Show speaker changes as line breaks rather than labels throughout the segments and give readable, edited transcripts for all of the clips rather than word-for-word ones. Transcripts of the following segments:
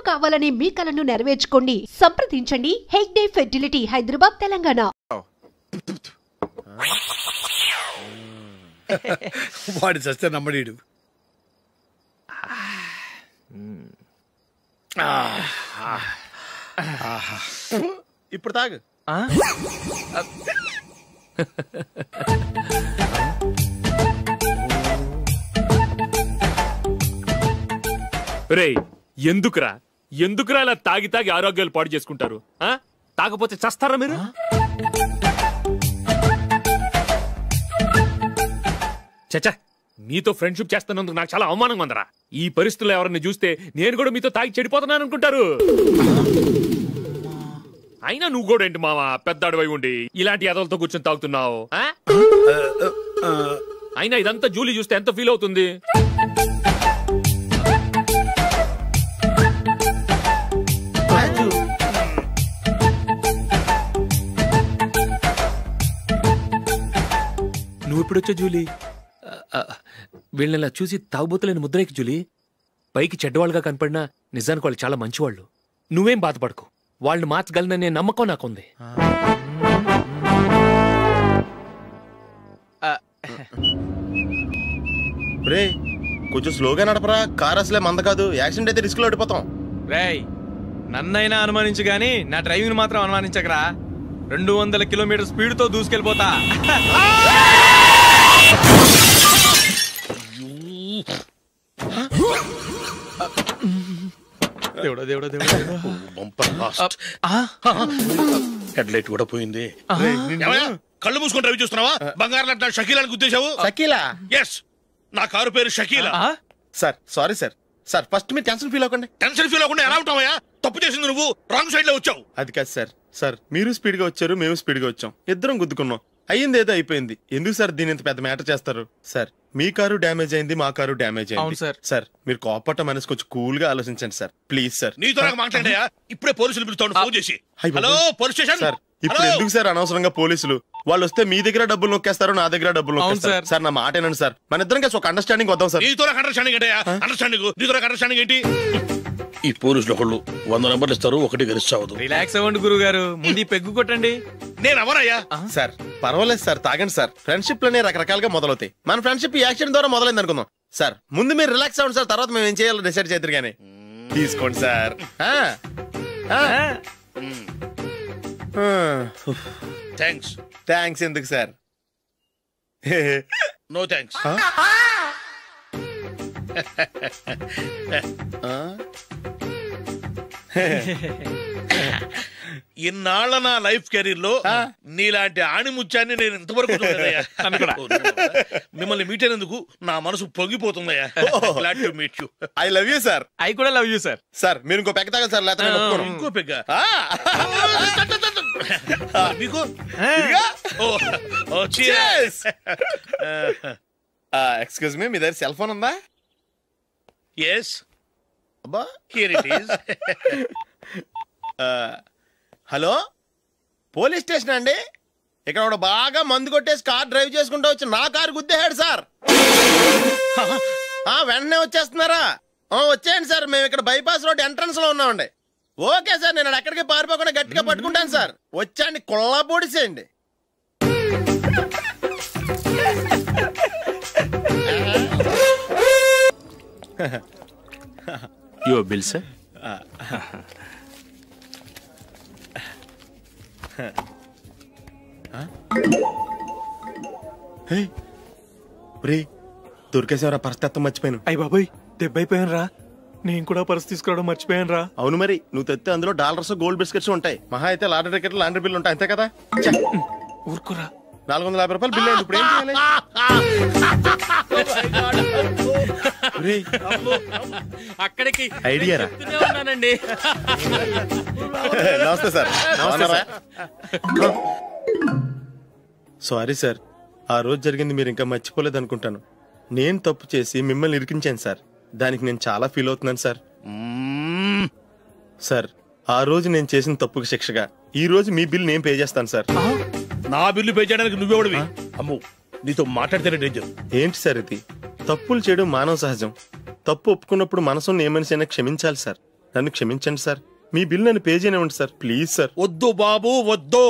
కావాలని మీ కలను నెరవేర్చుకోండి. సంప్రదించండి హెగ్డే ఫెర్టిలిటీ, హైదరాబాద్, తెలంగాణ.
వాడి చస్తే నమ్మడీడు.
ఇప్పుడు తాగు.
రేయ్, ఎందుకురా ఇలా తాగి తాగి ఆరోగ్యాలు పాడు చేసుకుంటారు? తాగపోతే చస్తారా మీరు? చచ్చా, మీతో ఫ్రెండ్షిప్ చేస్తున్నందుకు నాకు చాలా అవమానంగా ఉందరా. ఈ పరిస్థితుల్లో ఎవరిని చూస్తే నేను కూడా మీతో తాగి చెడిపోతున్నాను అనుకుంటారు. అయినా నువ్వు కూడా ఏంటి మావా, పెద్ద అడవై ఉండి ఇలాంటి ఎదలతో కూర్చొని తాగుతున్నావు? అయినా ఇదంతా జూలీ చూస్తే ఎంత ఫీల్ అవుతుంది? నువ్వు ఎప్పుడొచ్చా జూలీ? వీళ్ళని చూసి తాగుబోతులేని ముద్రేకి జూలీ. పైకి చెడ్డవాళ్ళుగా కనపడినా నిజానికి వాళ్ళు చాలా మంచివాళ్ళు. నువ్వేం బాధపడకు, వాళ్ళని మార్చగలననే నమ్మకం నాకుంది.
రే, కొంచెం స్లోగా నడపరా, కార్ అసలే మంద కాదు. యాక్సిడెంట్ అయితే రిస్క్ లో ఓడిపోతాం.
రేయ్, నన్నైనా అనుమానించు గాని నా డ్రైవింగ్ మాత్రం అనుమానించకరా. 200 కిలోమీటర్ స్పీడ్ తో దూసుకెళ్ళిపోతా.
హెడ్ లైట్ కూడా పోయింది. కళ్ళు మూసుకొని రవి చూస్తున్నావా? బంగారం లాంటి షకీలాని గుర్తించావు?
షకీలా?
ఎస్, నా కారు పేరు Shakeela.
Sir sorry sir. Sir first మీరు టెన్షన్ ఫీల్ అవ్వకండి.
టెన్షన్ ఫీల్ అవ్వకుండా ఎలా ఉంటావయ్యా? తప్పు చేసింది నువ్వు, రాంగ్ సైడ్ లో వచ్చావు.
అది కాదు సార్. సార్ మీరు స్పీడ్ గా వచ్చారు, మేము స్పీడ్ గా వచ్చాం, ఇద్దరం గుద్దుకున్నాం. అయ్యింది ఏదో అయిపోయింది. ఎందుకు సార్ దీని ఇంత పెద్ద మ్యాటర్ చేస్తారు? సార్ మీ కారు డ్యామేజ్ అయింది, మా కారు డ్యామేజ్ అయింది. సార్ మీరు కోపట్ట మనసు కొంచెం కూల్ గా ఆలోచించండి సార్, ప్లీజ్ సార్.
నీతో నాకు మాట్లాడాయా? ఇప్పుడే పోలీసులు పిలుస్తాను, ఫోన్ చేసి. Hello police station.
సార్ ఇప్పుడు ఎందుకు సార్ అనవసరంగా పోలీసులు? వాళ్ళు వస్తే మీ దగ్గర డబ్బులు నొక్కేస్తారు, నా దగ్గర డబ్బులు నొక్కేస్తారు. సార్ నా మాట ఏనండి సార్, మన ఇద్దరం కలిసి ఒక అండర్స్టాండింగ్ వద్దాం సార్.
నీతో నాకు అండర్స్టాండింగ్ ఏంటయ్యా? అండర్స్టాండింగ్ నీతో నాకు అండర్స్టాండింగ్ ఏంటి? ఈ పోలీసులు ఒకళ్ళు 100 నెంబర్లు ఇస్తారు, ఒకటి గెలిచావదు.
రిలాక్స్ అవ్వండి గురువు గారు, ముందు పెగ్గు కొట్టండి.
నేను ఎవరయ్యా?
సార్ పర్వాలేదు సార్, తాగండి సార్. ఫ్రెండ్షిప్ లోనే రకరకాలుగా మొదలవుతాయి. మన ఫ్రెండ్షిప్ ఈ యాక్షన్ ద్వారా మొదలైంది అనుకుందాం. సార్ ముందు మీరు రిలాక్స్ అవ్వండి సార్, తర్వాత మేము ఏం చేయాలో డిసైడ్ చేద్దరు గానీ. తీసుకోండి సార్.
థ్యాంక్స్.
థ్యాంక్స్ ఎందుకు సార్?
No thanks. ఇన్నాళ్ళ నా లైఫ్ కెరీర్ లో నీలాంటి ఆణిముత్యాన్ని నేను ఇంతవరకు చూడలేదయ్యా. మిమ్మల్ని మీట్ అయినందుకు నా మనసు పొంగిపోతుందయ్యా. Glad to meet you.
I love you sir.
I కూడా లవ్ యూ సార్.
సార్ మీరు ఇంకో పెగ్గ తాగండి సార్, లేకపోతే
ఇంకో పెగ్గ మీకు.
ఎక్స్క్యూజ్ మీ, మీ దగ్గర సెల్ ఫోన్ ఉందా?
Yes, here it is.
Hello, police station అండి. ఇక్కడ ఒకడు బాగా మందు కొట్టేసి కార్ డ్రైవ్ చేసుకుంటూ వచ్చి నా కారు గుద్దేశాడు సార్. వెంటనే వచ్చేస్తున్నారా? వచ్చేయండి సార్, మేము ఇక్కడ బైపాస్ రోడ్ ఎంట్రన్స్ లో ఉన్నామండి. ఓకే సార్, నేను ఎక్కడికి పారిపోకుండా గట్టిగా పట్టుకుంటాను సార్. వచ్చాండి, కుళ్ళ పొడిసేయండి.
Your bill sir.
దొరికేసేవరా? పరిస్థితి మర్చిపోయాను.
అయ్య బాబాయ్, దెబ్బైపోయాను రా. నేను కూడా పర్స్ తీసుకురావడం మర్చిపోయాను రా.
అవును మరి, నువ్వు తెస్తే అందులో డాలర్స్, గోల్డ్ బిస్కెట్స్ ఉంటాయి. మహా అయితే లాటరీ టికెట్, లాండ్రీ బిల్లు ఉంటాయి, అంతే కదా?
ఊరుకురా.
450 రూపాయలు బిల్లు. ఇప్పుడు ఏం చేయాలి?
అక్కడికి
ఐడియా రా. నమస్తే సార్. సారీ సార్, ఆ రోజు జరిగింది మీరు ఇంకా మర్చిపోలేదు అనుకుంటాను. నేను తప్పు చేసి మిమ్మల్ని ఇరికించాను సార్. దానికి నేను చాలా ఫీల్ అవుతున్నాను సార్. సార్ ఆ రోజు నేను చేసిన తప్పుకి శిక్షగా ఈ రోజు మీ బిల్ నేను పే చేస్తాను సార్.
నా బిల్లు పే చేయడానికి నువ్వెవడివి? అమ్మో, నీతో మాట్లాడితేనే డేంజర్.
ఏంటి సార్ ఇది? తప్పులు చేయడం మానవ సహజం. తప్పు ఒప్పుకున్నప్పుడు మనసుని ఏ మనిషి అయినా క్షమించాలి సార్. నన్ను క్షమించండి సార్. మీ బిల్ నన్ను పే చేయనివ్వండి సార్, ప్లీజ్ సార్.
వద్దు బాబు వద్దు,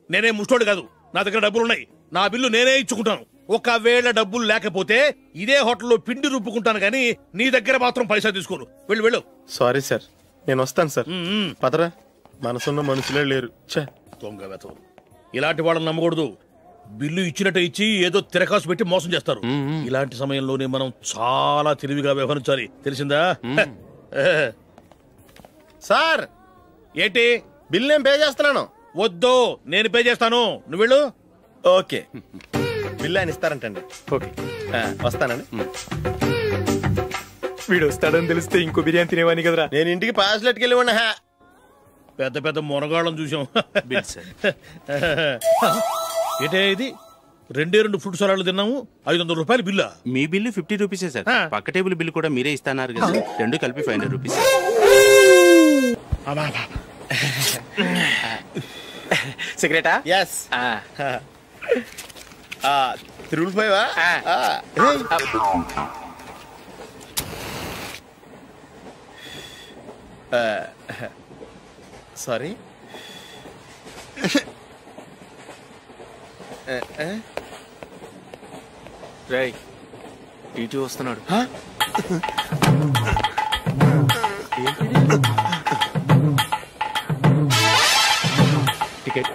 నేనే ముష్టోడు కాదు, నా దగ్గర డబ్బులున్నాయి, నా బిల్లు నేనే ఇచ్చుకుంటాను. ఒకవేళ డబ్బులు లేకపోతే ఇదే హోటల్లో పిండి రుబ్బుకుంటాను కానీ నీ దగ్గర మాత్రం పైసా తీసుకోను. వెళ్ళు వెళ్ళు.
సారీ సార్, నేను వస్తాను సార్. పదరా, మనసున్న మనుషులే లేరు.
దొంగ వెతవు, ఇలాంటి వాళ్ళని నమ్మకూడదు. బిల్లు ఇచ్చినట్టు ఇచ్చి ఏదో తిరకాసు పెట్టి మోసం చేస్తారు. ఇలాంటి సమయంలోనే మనం చాలా తెలివిగా వ్యవహరించాలి, తెలిసిందా?
సార్
ఏంటి?
బిల్ నేను పే చేస్తున్నాను.
వద్దు, నేను పే చేస్తాను, నువ్వు వెళ్ళు.
ఓకే, బిల్ ఆయన ఇస్తారంటండి.
ఓకే,
వస్తానండి.
వీడు వస్తాడని తెలిస్తే ఇంకో బిర్యానీ తినేవాని కదరా.
నేను ఇంటికి పాస్లెట్కి వెళ్ళి ఉన్నా.
పెద్ద పెద్ద మునగాళ్ళం చూసాం. ఏంటే ఇది? 2 ఫుడ్ సలాడ్లు తిన్నాము, 500 రూపాయలు బిల్లా?
మీ బిల్లు 50 రూపీసే సార్. పక్క టేబుల్ బిల్లు కూడా మీరే ఇస్తాన్నారు కదా, రెండు కలిపి 500 రూపీస్.
సిగరెటా?
ఎస్. 355 సారీ.
రేయ్, టీటీ వస్తున్నాడు. టికెట్.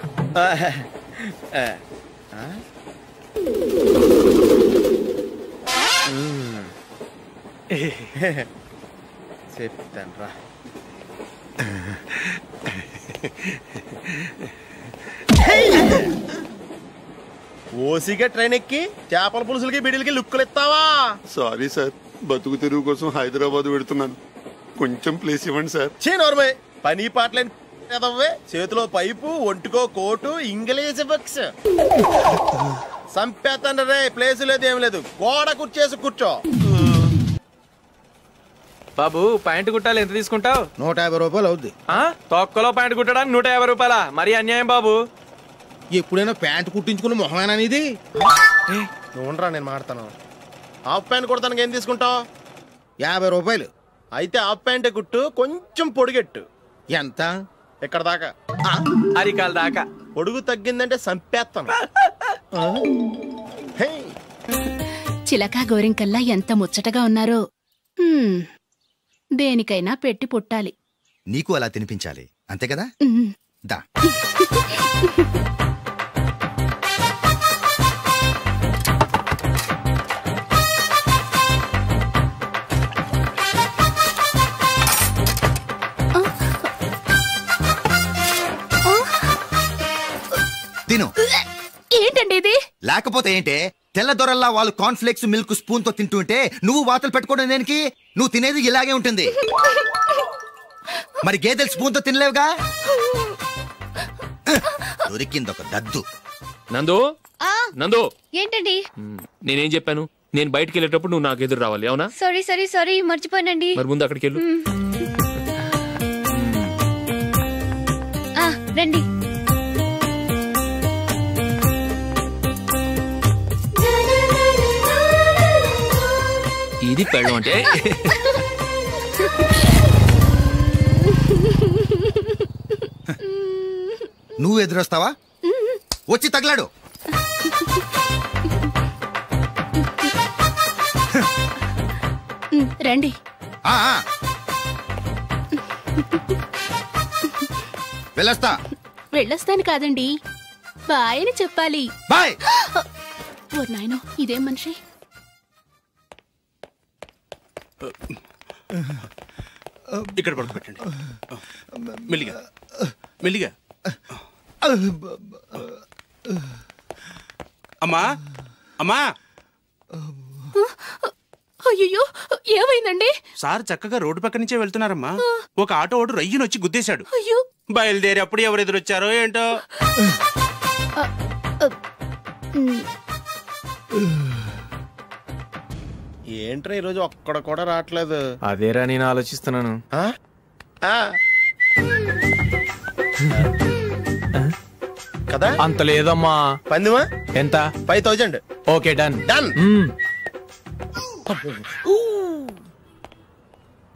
చెప్తాను రా. ఓసిగా ట్రైన్ ఎక్కి చేపల పులుసులకి బిడిలకి లుక్కులు ఇస్తావా?
సారీ సార్, బతుకు తెరువు కోసం హైదరాబాద్ పెడుతున్నాను, కొంచెం ప్లేస్ ఇవ్వండి సార్.
నోర్మై, పని పాటలేని కదవ్వే. చేతిలో పైపు, ఒంటికో కోటు, ఇంగ్లీష్ బుక్స్. సంపేతండ్రి రే, ప్లేస్ లేదు ఏం లేదు, గోడ కుర్చేసి కూర్చో.
బాబు, ప్యాంటు కుట్టాలి, ఎంత తీసుకుంటావు?
150 రూపాయలు అవుద్ది.
తొక్కలో ప్యాంటు కుట్టడానికి 150 రూపాయలా? మరి అన్యాయం బాబు.
ఎప్పుడైనా ప్యాంటు కుట్టించుకున్న మొహమేనా ఇది?
నువ్వురా, నేను మాడతాను. హాఫ్ ప్యాంట్ కుడతానికి ఏం తీసుకుంటావు?
50 రూపాయలు.
అయితే హాఫ్ ప్యాంటే కుట్టు, కొంచెం పొడిగెట్టు.
ఎంత?
ఇక్కడ దాకా,
అరికాల దాకా.
పొడుగు తగ్గిందంటే సంపేస్తాను.
చిలకా గోరింకల్లా ఎంత ముచ్చటగా ఉన్నారో. దేనికైనా పెట్టి పుట్టాలి.
నీకు అలా తినిపించాలి, అంతే కదా? దా. తిను.
ఏంటండి ఇది?
లేకపోతే ఏంటే, తెల్లదొరల్లా వాళ్ళు కార్న్ఫ్లేక్స్ మిల్క్ స్పూన్ తో తింటుంటే నువ్వు వాతలు పెట్టుకోవడం దేనికి? నువ్వు తినేది ఇలాగే ఉంటుంది. మరి గేదెలు స్పూన్ తో తినలేవుగా. దొరికిందొక దద్దు.
నందు, నందు,
ఏంటండి?
నేనేం చెప్పాను? నేను బయటికి వెళ్ళేటప్పుడు నువ్వు నాకు ఎదురు రావాలి, అవునా?
సారీ మర్చిపోయానండి.
మరి ముందు అక్కడికి వెళ్ళు.
రండి.
ఇది పెళ్ళం అంటే.
నువ్వు ఎదురొస్తావా? వచ్చి తగలాడు.
రండి.
వెళ్ళొస్తా.
వెళ్ళొస్తాను కాదండి, బాయ్ అని చెప్పాలి.
బాయ్.
ఓ నాయనో, ఇదేం మనిషి?
ఇక్కడ పడుకోబెట్టండి. మెల్లిగా మెల్లిగా. అమ్మా, అమ్మా.
అయ్యో, ఏమైందండి?
సార్ చక్కగా రోడ్డు పక్క నుంచే వెళ్తున్నారమ్మా. ఒక ఆటో ఓడు రయ్యనొచ్చి గుద్దేశాడు.
అయ్యో.
బయలుదేరి అప్పుడు ఎవరు ఎదురొచ్చారో ఏంటో.
ఏంట్రా ఈరోజు ఒక్కడ కూడా రావట్లేదు?
అదేరా నేను ఆలోచిస్తున్నాను.
కదా
అంత లేదమ్మా.
పందిమా
ఎంత?
5000.
Okay, done.
డన్.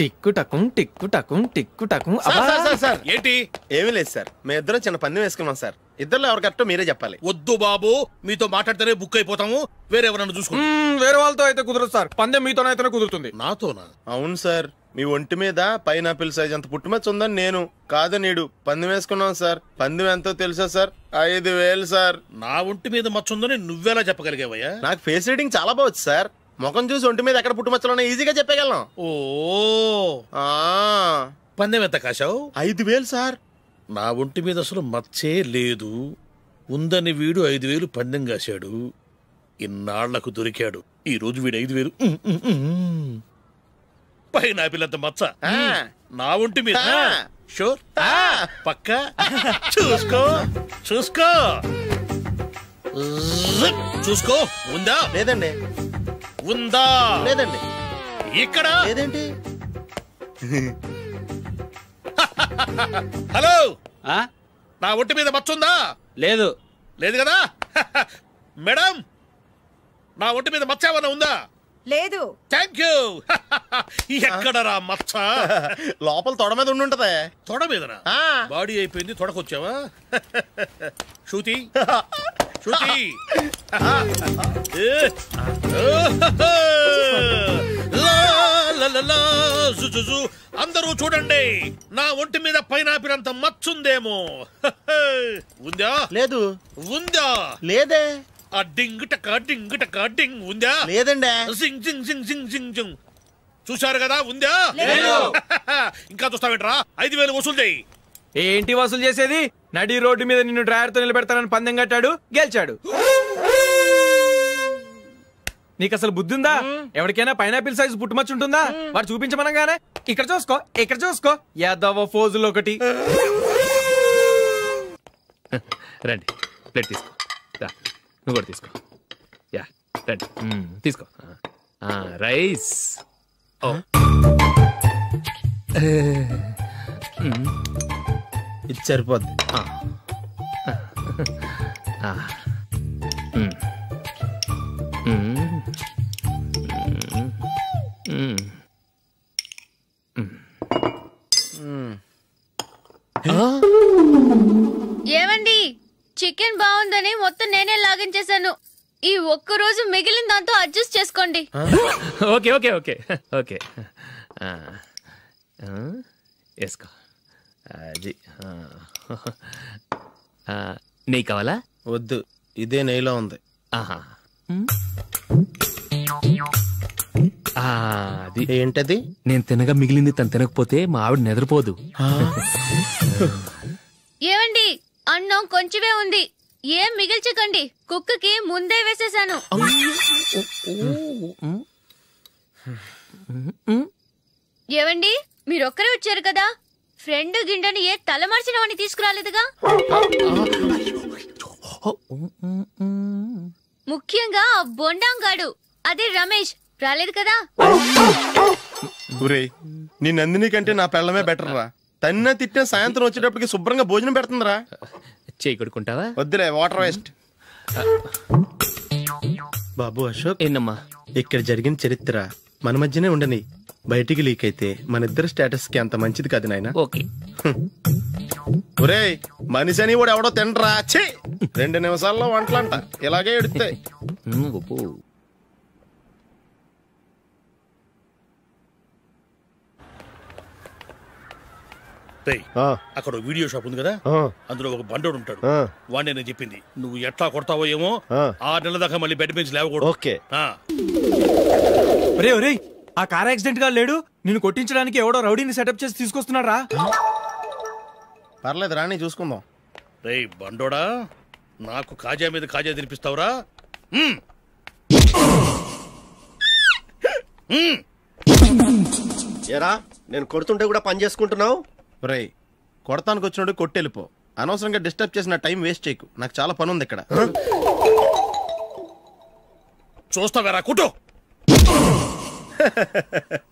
టిక్కు టకుం టిక్కు టకుం టిక్కు టకుం.
సార్
ఏంటి?
ఏమీ లేదు సార్, మేము ఇద్దరం చిన్న పందెం వేసుకున్నాం సార్. ఇద్దరు ఎవరు కరెక్టో మీరే చెప్పాలి.
వద్దు బాబు, మీతో మాట్లాడితేనే బుక్ అయిపోతాము. వేరే ఎవరన్నా చూసుకుంటాం.
వేరే వాళ్ళతో అయితే కుదరదు సార్, పందెం మీతోనైతేనే కుదురుతుంది.
నాతోనా?
అవును సార్, మీ ఒంటి మీద పైనాపిల్ సైజ్ అంత పుట్టుమచ్చ ఉందని నేను కాదు నీడు పందెం వేసుకున్నాం సార్. పందెం ఎంతో తెలుసా సార్? 5,000 సార్.
నా ఒంటి మీద మచ్చ ఉందని నువ్వెలా చెప్పగలిగావయ్యా?
నాకు ఫేస్ రీడింగ్ చాలా బాగుంది సార్. ముఖం చూసి ఒంటి మీద ఎక్కడ పుట్టుమచ్చలో ఈజీగా చెప్పగలను.
ఓ పందెం ఎంత కాశావు?
5,000 సార్.
నా ఒంటి మీద అసలు మచ్చే లేదు. ఉందని వీడు 5,000 పందెం కాశాడు. ఇన్నాళ్లకు దొరికాడు. ఈ రోజు వీడు 5,000. పైనాపిల్ మచ్చ నా ఒంటి మీద. షూర్? పక్క చూసుకో చూసుకో చూసుకో. ఉందా?
లేదండి.
ఉందా?
లేదండి.
ఇక్కడ
లేదేంటి?
హలో, నా ఒంటి మీద మచ్చ ఉందా?
లేదు.
లేదు కదా? మేడం, నా ఒంటి మీద మచ్చ ఏమన్నా ఉందా?
లేదు.
Thank you. ఎక్కడరా మచ్చ?
లోపల తొడ మీద ఉండుంటదే.
తొడ మీదనా? బాడీ అయిపోయింది, తొడకొచ్చావా? శృతి శృతి, అందరూ చూడండి, నా ఒంటి మీద పైనాపిల్ అంత మచ్చుందేమో. ఉందా?
లేదు.
ఉందా?
లేదే.
ఆ డింగ్ టక డింగ్ టక డింగ్ ఉందా?
లేదండి.
జింగ్ జింగ్ జింగ్ జింగ్ జింగ్ జింగ్. చూశారు కదా? ఉందా? ఇంకా చూస్తావేంట్రా? 5,000 వసూలు చేయి.
ఏంటి వసూలు చేసేది? నడి రోడ్డు మీద నిన్ను డ్రైవర్తో నిలబెడతానని పందెం కట్టాడు, గెలిచాడు. నీకు అసలు బుద్ధి ఉందా? ఎవరికైనా పైనాపిల్ సైజ్ పుట్టుమచ్చు ఉంటుందా? వాడు చూపించమనగానే ఇక్కడ చూసుకో ఇక్కడ చూసుకో యాదవ ఫోజులు ఒకటి.
రండి, ప్లేట్ తీసుకో. నువ్వు కూడా తీసుకో. యా రండి, తీసుకో. రైస్.
ఇది సరిపోద్ది.
ఏమండి, చికెన్ బాగుందని మొత్తం నేనే లాగించేశాను. ఈ ఒక్క రోజు మిగిలిన దాంతో అడ్జస్ట్ చేసుకోండి.
Okay okay okay okay. వేసుకో. అది నెయ్యి కావాలా?
వద్దు, ఇదే నెయ్యిలో ఉంది.
ఆహా, అది
ఏంటది?
నేను తినగా మిగిలింది తను తినకపోతే మా ఆవిడ నిద్రపోదు.
ఏమండి, అన్నం కొంచెమే ఉంది, ఏం మిగిల్చకండి. కుక్కకి ముందే వేసేసాను. ఏవండి, మీరొక్కరే వచ్చారు కదా, ఫ్రెండ్ గిండెని ఏ తలమార్చిన వాడిని తీసుకురాలేదుగా? ముఖ్యంగా ఆ బొండాంగాడు, అదే రమేష్, రాలేదు కదా?
ఊరే, నీ నందిని కంటే నా పెళ్ళమే బెటర్ రా. తన్న తిట్టిన సాయంత్రం వచ్చేటప్పటికి శుభ్రంగా భోజనం పెడుతుందిరా.
చేయి కొడుకుంటావా?
వద్దులే, వాటర్ వేస్ట్. బాబు అశోక్,
ఏంటమ్మా
ఇక్కడ జరిగిన చరిత్ర మన మధ్యనే ఉండని, బయటికి లీక్ అయితే మన ఇద్దరు స్టేటస్ కి అంత మంచిది కాదు నాయన.
ఓకే.
ఒరే, మనిషి అని కూడా ఎవడో తినరా. 2 నిమిషాల్లో వంటలంట ఇలాగే ఎడుతాయి.
అక్కడ వీడియో షాప్ ఉంది కదా, అందులో ఒక బండోడు ఉంటాడు. వాడిని నేను చెప్పింది, నువ్వు ఎట్లా కొడతావో ఏమో, 6 నెలల దాకా మళ్ళీ బెడ్ బెంచ్ లేవకూడదు.
ఓకే.
ఒరే ఒరే, ఆ కార్ యాక్సిడెంట్ గా లేడు, నిన్ను కొట్టించడానికి ఎవడో రౌడీని సెటప్ చేసి తీసుకొస్తున్నారా?
పర్లేదు రాని, చూసుకుందాం.
రే బండోడా, నాకు కాజా మీద కాజా తినిపిస్తావురా?
ఏరా, నేను కొడుతుంటే కూడా పని చేసుకుంటున్నావు?
రే, కొడతానికి వచ్చినోడు కొట్టెళ్ళిపో. అనవసరంగా డిస్టర్బ్ చేసిన టైం వేస్ట్ చేయకు, నాకు చాలా పని ఉంది ఇక్కడ.
చూస్తావేరా కుట్టు.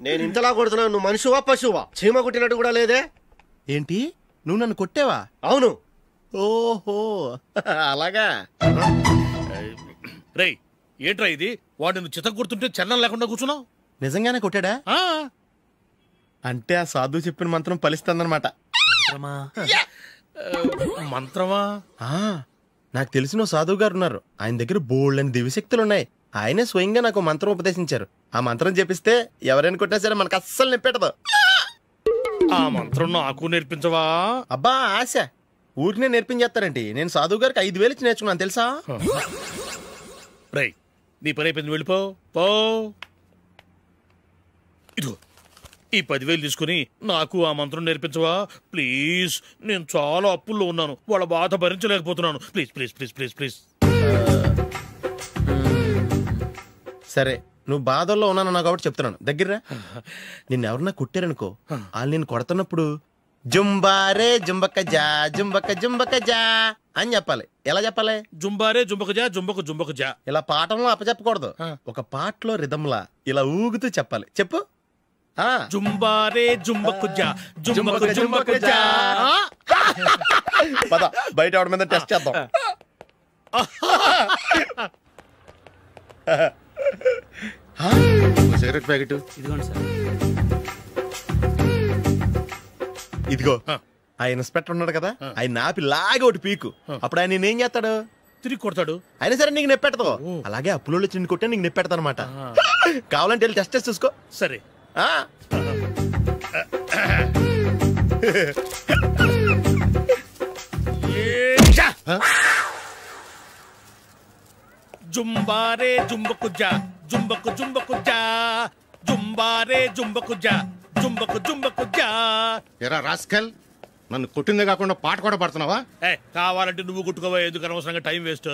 నేను ఇంతలా కొడుతున్నావు, నువ్వు మనిషివా పశువా? చీమ కుట్టినట్టు కూడా లేదే.
ఏంటి, నువ్వు నన్ను కొట్టేవా?
అవును.
ఓహో అలాగా.
రే ఏంట్రా ఇది, వాడు నువ్వు చిత్త కొడుతుంటే చలనం లేకుండా కూర్చున్నావు?
నిజంగానే కొట్టాడా? అంటే ఆ సాధువు చెప్పిన మంత్రం ఫలిస్తుందన్నమాట.
మంత్రమా?
నాకు తెలిసిన సాధువు గారు ఉన్నారు. ఆయన దగ్గర బోల్డ్ అని దివ్యశక్తులు ఉన్నాయి. ఆయనే స్వయంగా నాకు మంత్రం ఉపదేశించారు. ఆ మంత్రం చెప్పిస్తే ఎవరైనా కొట్టినా సరే మనకు అస్సలు నిప్పెట్టదు.
ఆ మంత్రం నాకు నేర్పించవా?
అబ్బా ఆశ, ఊరినే నేర్పించేస్తారండి. నేను సాధువు గారికి 5,000 ఇచ్చి నేర్చుకున్నాను తెలుసా?
రై, నీ పని అయిపోయింది, వెళ్ళిపో. పో. ఇదిగో ఈ 10,000 తీసుకుని నాకు ఆ మంత్రం నేర్పించవా ప్లీజ్? నేను చాలా అప్పుల్లో ఉన్నాను, వాళ్ళ బాధ భరించలేకపోతున్నాను. Please please please please please.
సరే, నువ్వు బాధల్లో ఉన్నాను నాకు కాబట్టి చెప్తున్నాను. దగ్గర నిన్ను ఎవరన్నా కుట్టారనుకో, వాళ్ళు నేను కొడుతున్నప్పుడు జుంబారే జుంబక జా జుంబక జుంబక జా అని చెప్పాలి. ఎలా చెప్పాలి?
జుంబారే జుంబక జా జుంబక జుంబక జా.
ఇలా పాఠంలో అప్పచెప్పకూడదు, ఒక పాటలో రిధంలా ఇలా ఊగుతూ చెప్పాలి. చెప్పు.
జుంబారే జుంబకు జా జుంబకు జుంబకు జా.
పద బయట ఎవరి మీద టెస్ట్ చేద్దాం.
సిగరెట్ ప్యాకెట్
ఇదిగోండి సార్.
ఇదిగో ఆ ఇన్స్పెక్టర్ ఉన్నాడు కదా, ఆయన నాపి లాగే ఒకటి పీకు. అప్పుడు ఆయన నేనేం చేస్తాడు?
తిరిగి కొడతాడు.
అయినా సరే నీకు నెప్పెడతావు. అలాగే అప్పులో చిన్న కొట్టే నీకు నెప్పెడతా అనమాట. కావాలంటే వెళ్ళి టెస్ట్ చేసి చూసుకో.
సరే. జుంబారే జుంబకు జా జుంబకు జుంబకు జా జుంబారే జుంబకు జా జుంబకు జుంబకు జా.
ఎరా రాస్కల్, నన్ను కొట్టిందే కాకుండా పాట కూడా పడుతున్నావా?
కావాలంటే నువ్వు కొట్టుకోవా, ఎందుకు అనవసరంగా టైం వేస్ట్.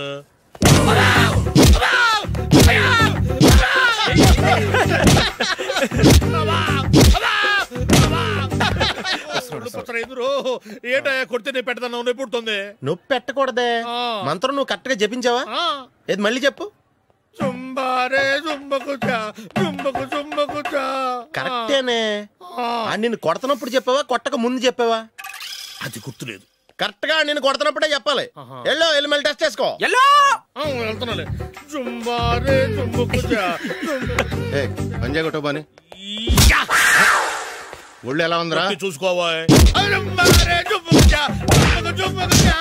ఏటా కొడితే నేను పెడతాను, నొప్పి పుడుతుంది.
నొప్పి పెట్టకూడదే. మంత్రం నువ్వు కరెక్ట్ గా జపించావా? ఏది మళ్ళీ చెప్పు.
జుంబారే జుంబకు జా జుంబకు జుంబకు జా.
కరెక్టేనే. నిన్ను కొడుతున్నప్పుడు చెప్పావా, కొట్టక ముందు చెప్పావా?
అది గుర్తులేదు.
కరెక్ట్ గా నేను కొడుతున్నప్పుడే చెప్పాలి. వెళ్ళి మళ్ళీ టెస్ట్ చేసుకో.
వెళ్తున్నాలే. జుంబారే జుంబకు జా.
పంజా కొట్టబాని ఒళ్ళు ఎలా ఉందిరా
చూసుకోవా. జుంబారే జుంబకు జా జుంబకు జుంబకు జా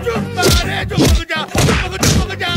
జుంబారే జుంబకు జా జుంబకు జుంబకు జా.